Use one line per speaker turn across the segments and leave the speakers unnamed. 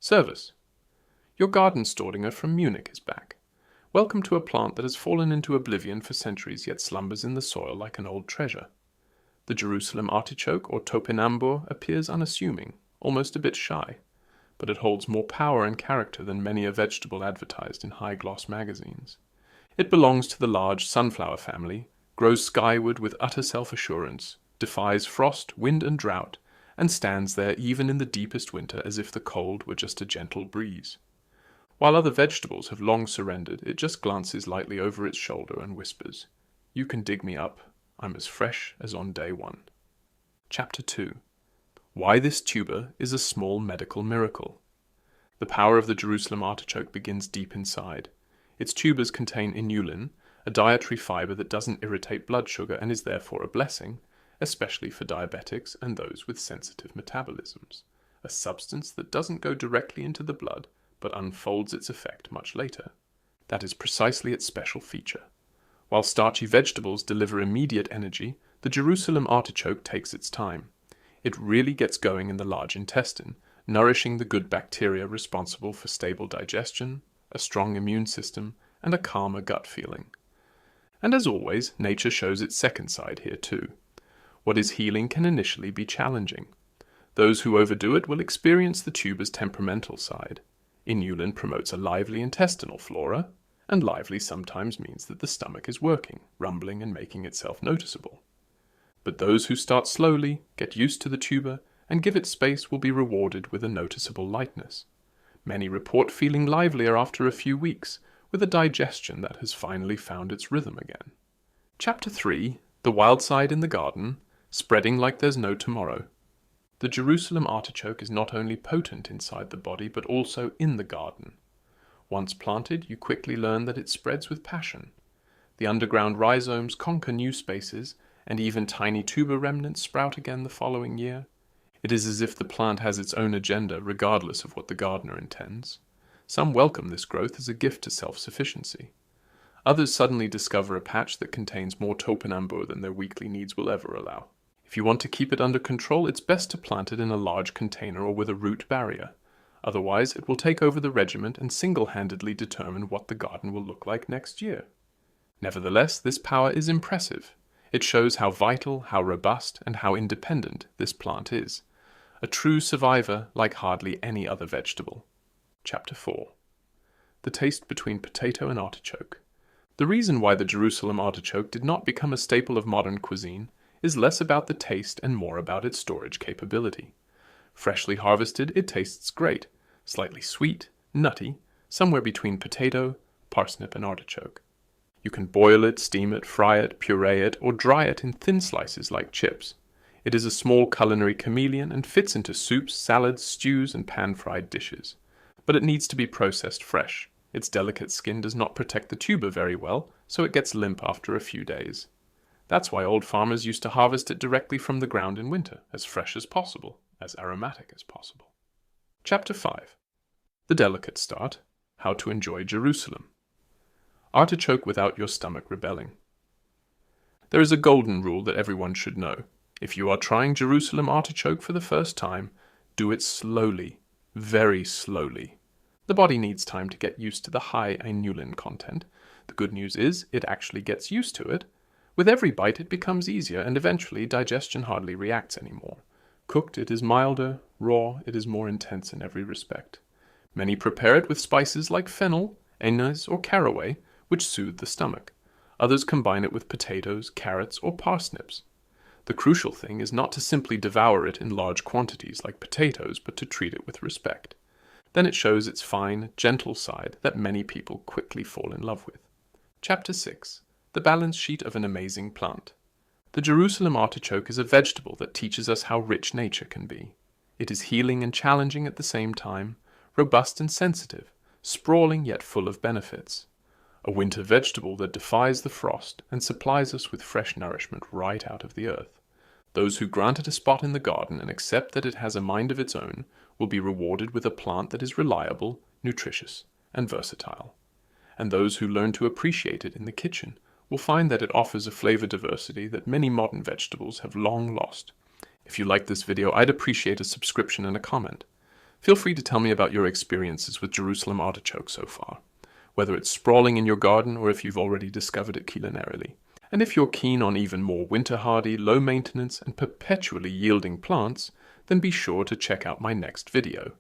Servus. Your Gartenstaudinger from Munich is back. Welcome to a plant that has fallen into oblivion for centuries yet slumbers in the soil like an old treasure. The Jerusalem Artichoke, or Topinambur, appears unassuming, almost a bit shy, but it holds more power and character than many a vegetable advertised in high-gloss magazines. It belongs to the large sunflower family, grows skyward with utter self-assurance, defies frost, wind and drought, and stands there even in the deepest winter as if the cold were just a gentle breeze. While other vegetables have long surrendered, it just glances lightly over its shoulder and whispers, "You can dig me up. I'm as fresh as on day one." Chapter 2. Why this tuber is a small medical miracle. The power of the Jerusalem artichoke begins deep inside. Its tubers contain inulin, a dietary fiber that doesn't irritate blood sugar and is therefore a blessing, especially for diabetics and those with sensitive metabolisms. A substance that doesn't go directly into the blood, but unfolds its effect much later. That is precisely its special feature. While starchy vegetables deliver immediate energy, the Jerusalem artichoke takes its time. It really gets going in the large intestine, nourishing the good bacteria responsible for stable digestion, a strong immune system, and a calmer gut feeling. And as always, nature shows its second side here too. What is healing can initially be challenging. Those who overdo it will experience the tuber's temperamental side. Inulin promotes a lively intestinal flora, and lively sometimes means that the stomach is working, rumbling and making itself noticeable. But those who start slowly, get used to the tuber, and give it space will be rewarded with a noticeable lightness. Many report feeling livelier after a few weeks, with a digestion that has finally found its rhythm again. Chapter 3. The Wild Side in the Garden, Spreading Like There's No Tomorrow. The Jerusalem artichoke is not only potent inside the body, but also in the garden. Once planted, you quickly learn that it spreads with passion. The underground rhizomes conquer new spaces, and even tiny tuber remnants sprout again the following year. It is as if the plant has its own agenda, regardless of what the gardener intends. Some welcome this growth as a gift to self-sufficiency. Others suddenly discover a patch that contains more topinambur than their weekly needs will ever allow. If you want to keep it under control, it's best to plant it in a large container or with a root barrier. Otherwise, it will take over the regiment and single-handedly determine what the garden will look like next year. Nevertheless, this power is impressive. It shows how vital, how robust, and how independent this plant is. A true survivor like hardly any other vegetable. Chapter 4. The taste between potato and artichoke. The reason why the Jerusalem artichoke did not become a staple of modern cuisine is less about the taste and more about its storage capability. Freshly harvested, it tastes great, slightly sweet, nutty, somewhere between potato, parsnip, and artichoke. You can boil it, steam it, fry it, puree it, or dry it in thin slices like chips. It is a small culinary chameleon and fits into soups, salads, stews, and pan-fried dishes. But it needs to be processed fresh. Its delicate skin does not protect the tuber very well, so it gets limp after a few days. That's why old farmers used to harvest it directly from the ground in winter, as fresh as possible, as aromatic as possible. Chapter 5. The Delicate Start, How to Enjoy Jerusalem. Artichoke without your stomach rebelling. There is a golden rule that everyone should know. If you are trying Jerusalem artichoke for the first time, do it slowly, very slowly. The body needs time to get used to the high inulin content. The good news is, it actually gets used to it. With every bite it becomes easier, and eventually digestion hardly reacts anymore. Cooked it is milder, raw it is more intense in every respect. Many prepare it with spices like fennel, anise or caraway, which soothe the stomach. Others combine it with potatoes, carrots or parsnips. The crucial thing is not to simply devour it in large quantities like potatoes, but to treat it with respect. Then it shows its fine, gentle side that many people quickly fall in love with. Chapter 6. The balance sheet of an amazing plant. The Jerusalem artichoke is a vegetable that teaches us how rich nature can be. It is healing and challenging at the same time, robust and sensitive, sprawling yet full of benefits. A winter vegetable that defies the frost and supplies us with fresh nourishment right out of the earth. Those who grant it a spot in the garden and accept that it has a mind of its own will be rewarded with a plant that is reliable, nutritious, and versatile. And those who learn to appreciate it in the kitchen will find that it offers a flavor diversity that many modern vegetables have long lost. If you like this video, I'd appreciate a subscription and a comment. Feel free to tell me about your experiences with Jerusalem Artichoke so far, whether it's sprawling in your garden or if you've already discovered it culinarily. And if you're keen on even more winter-hardy, low-maintenance and perpetually yielding plants, then be sure to check out my next video.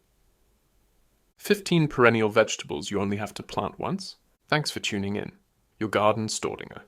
15 perennial vegetables you only have to plant once? Thanks for tuning in. Your Gartenstaudinger.